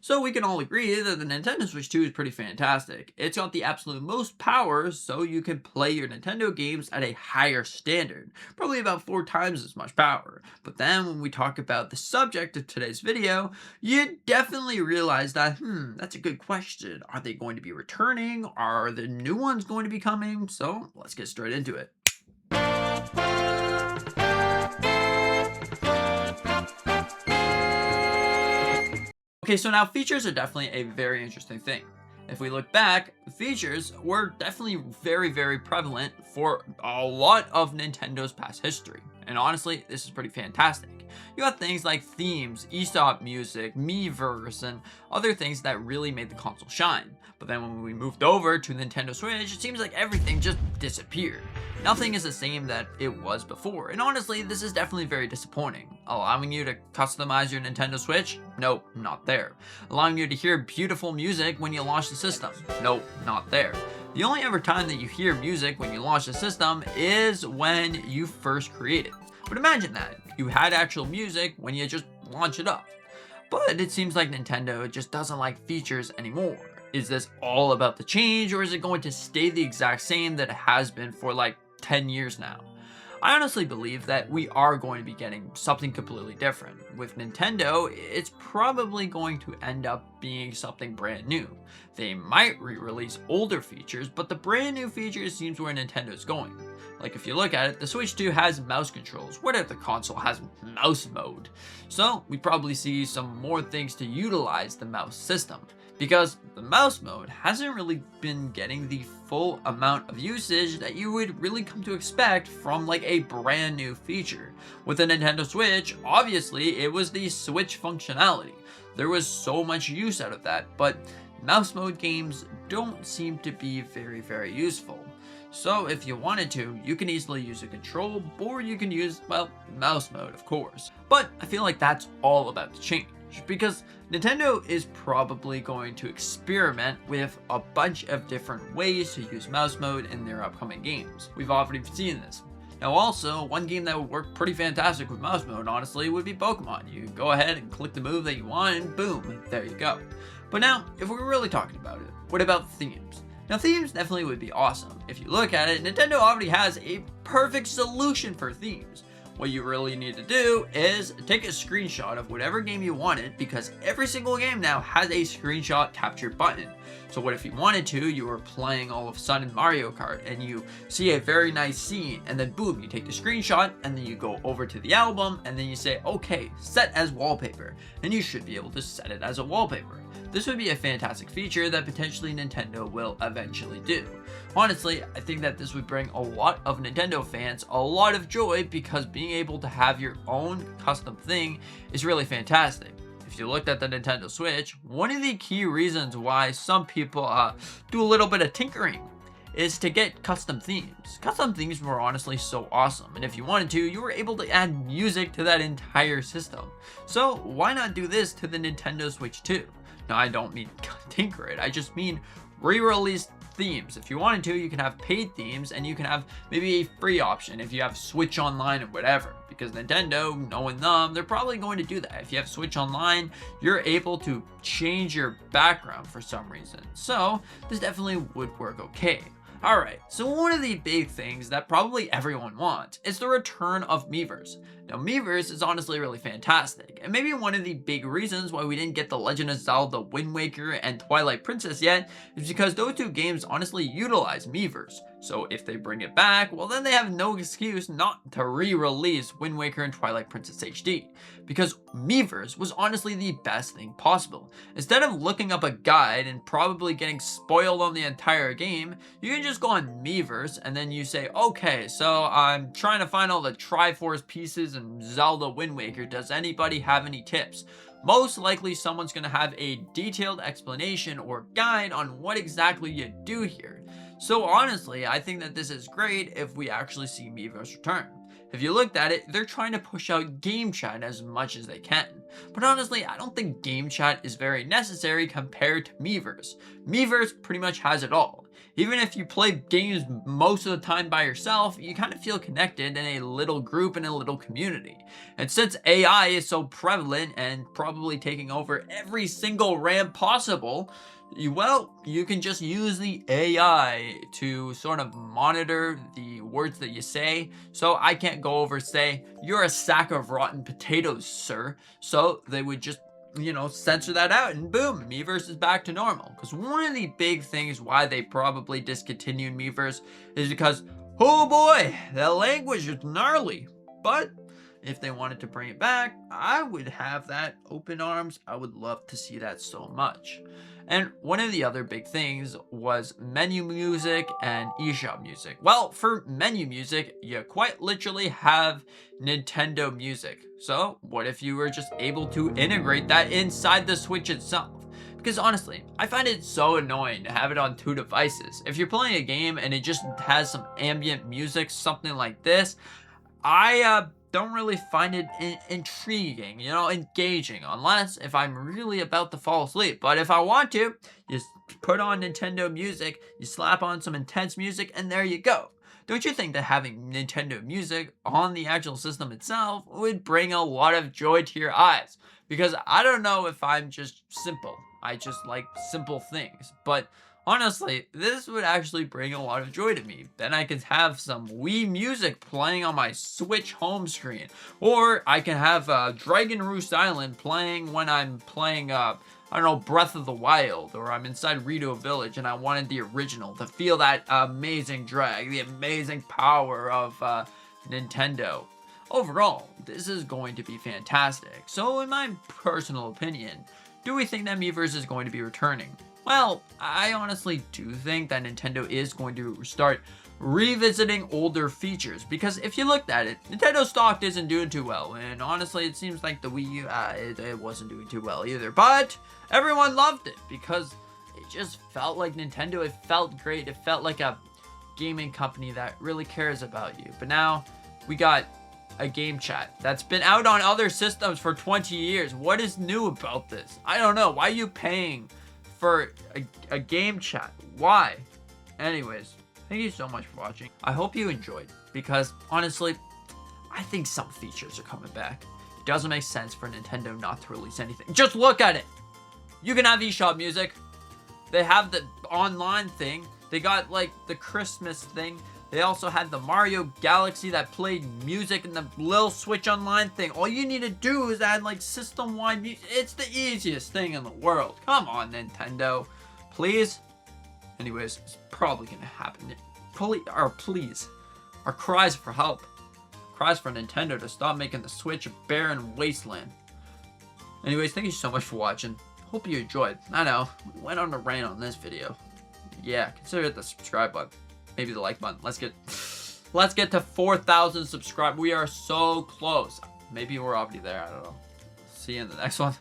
So we can all agree that the Nintendo Switch 2 is pretty fantastic. It's got the absolute most power, so you can play your Nintendo games at a higher standard, probably about 4 times as much power. But then when we talk about the subject of today's video, you definitely realize that, that's a good question. Are they going to be returning? Are the new ones going to be coming? So let's get straight into it. Okay, so now features are definitely a very interesting thing. If we look back, features were definitely very prevalent for a lot of Nintendo's past history. And honestly, this is pretty fantastic. You got things like themes, Aesop music, Miiverse, and other things that really made the console shine. But then when we moved over to Nintendo Switch, it seems like everything just disappeared. Nothing is the same that it was before, and honestly, this is definitely very disappointing. Allowing you to customize your Nintendo Switch? Nope, not there. Allowing you to hear beautiful music when you launch the system? Nope, not there. The only ever time that you hear music when you launch the system is when you first create it. But imagine that, you had actual music when you just launch it up. But it seems like Nintendo just doesn't like features anymore. Is this all about the change, or is it going to stay the exact same that it has been for like 10 years now? I honestly believe that we are going to be getting something completely different. With Nintendo, it's probably going to end up being something brand new. They might re-release older features, but the brand new features seems where Nintendo's going. Like if you look at it, the Switch 2 has mouse controls. What if the console has mouse mode? So we probably see some more things to utilize the mouse system, because the mouse mode hasn't really been getting the full amount of usage that you would really come to expect from like a brand new feature. With the Nintendo Switch, obviously it was the Switch functionality. There was so much use out of that, but mouse mode games don't seem to be very useful. So if you wanted to, you can easily use a control, or you can use, well, mouse mode of course. But I feel like that's all about to change, because Nintendo is probably going to experiment with a bunch of different ways to use mouse mode in their upcoming games. We've already seen this. Now also, one game that would work pretty fantastic with mouse mode, honestly, would be Pokemon. You go ahead and click the move that you want and boom, there you go. But now, if we're really talking about it, what about themes? Now themes definitely would be awesome. If you look at it, Nintendo already has a perfect solution for themes. What you really need to do is take a screenshot of whatever game you wanted, because every single game now has a screenshot capture button. So what if you wanted to, you were playing all of a sudden Mario Kart and you see a very nice scene, and then boom, you take the screenshot and then you go over to the album and then you say, okay, set as wallpaper, and you should be able to set it as a wallpaper. This would be a fantastic feature that potentially Nintendo will eventually do. Honestly, I think that this would bring a lot of Nintendo fans a lot of joy, because being able to have your own custom thing is really fantastic. If you looked at the Nintendo Switch, one of the key reasons why some people do a little bit of tinkering is to get custom themes. Custom themes were honestly so awesome, and if you wanted to, you were able to add music to that entire system. So why not do this to the Nintendo Switch 2? Now I don't mean tinker it, I just mean re-release themes. If you wanted to, you can have paid themes, and you can have maybe a free option if you have Switch Online or whatever, because Nintendo, knowing them, they're probably going to do that. If you have Switch Online, you're able to change your background for some reason. So this definitely would work okay. Alright, so one of the big things that probably everyone wants is the return of Miiverse. Now Miiverse is honestly really fantastic, and maybe one of the big reasons why we didn't get the Legend of Zelda Wind Waker and Twilight Princess yet is because those two games honestly utilize Miiverse. So if they bring it back, well then they have no excuse not to re-release Wind Waker and Twilight Princess HD, because Miiverse was honestly the best thing possible. Instead of looking up a guide and probably getting spoiled on the entire game, you can just go on Miiverse and then you say, okay, so I'm trying to find all the Triforce pieces in Zelda Wind Waker. Does anybody have any tips? Most likely someone's going to have a detailed explanation or guide on what exactly you do here. So honestly, I think that this is great if we actually see Miiverse return. If you looked at it, they're trying to push out game chat as much as they can. But honestly, I don't think game chat is very necessary compared to Miiverse. Miiverse pretty much has it all. Even if you play games most of the time by yourself, you kind of feel connected in a little group and a little community. And since AI is so prevalent and probably taking over every single RAM possible, you can just use the AI to sort of monitor the words that you say. So I can't go over say, "You're a sack of rotten potatoes, sir." So they would just, censor that out, and boom, Miiverse is back to normal. Because one of the big things why they probably discontinued Miiverse is because, oh boy, the language is gnarly. But if they wanted to bring it back, I would have that open arms. I would love to see that so much. And one of the other big things was menu music and eShop music. Well, for menu music, you quite literally have Nintendo Music. So what if you were just able to integrate that inside the Switch itself? Because honestly, I find it so annoying to have it on 2 devices. If you're playing a game and it just has some ambient music, something like this, I don't really find it intriguing, engaging, unless if I'm really about to fall asleep. But if I want to, just put on Nintendo Music, you slap on some intense music, and there you go. Don't you think that having Nintendo Music on the actual system itself would bring a lot of joy to your eyes? Because I don't know if I'm just simple. I just like simple things. But honestly, this would actually bring a lot of joy to me. Then I could have some Wii music playing on my Switch home screen. Or I can have Dragon Roost Island playing when I'm playing, Breath of the Wild. Or I'm inside Rito Village and I wanted the original to feel that amazing drag, the amazing power of Nintendo. Overall, this is going to be fantastic. So in my personal opinion, do we think that Miiverse is going to be returning? Well, I honestly do think that Nintendo is going to start revisiting older features, because if you looked at it, Nintendo stock isn't doing too well, and honestly it seems like the Wii U, it wasn't doing too well either, but everyone loved it because it just felt like Nintendo. It felt great. It felt like a gaming company that really cares about you. But now we got a game chat that's been out on other systems for 20 years. What is new about this? I don't know. Why are you paying for a game chat? Why? Anyways, thank you so much for watching. I hope you enjoyed, because honestly, I think some features are coming back. It doesn't make sense for Nintendo not to release anything. Just look at it. You can have eShop music. They have the online thing. They got like the Christmas thing. They also had the Mario Galaxy that played music in the little Switch Online thing. All you need to do is add like system-wide music. It's the easiest thing in the world. Come on, Nintendo. Please? Anyways, it's probably gonna happen. Please. Our cries for help. Cries for Nintendo to stop making the Switch a barren wasteland. Anyways, thank you so much for watching. Hope you enjoyed. I know, we went on a rant on this video. Yeah, consider it the subscribe button. Maybe the like button. Let's get to 4,000 subscribers. We are so close. Maybe we're already there. I don't know. See you in the next one.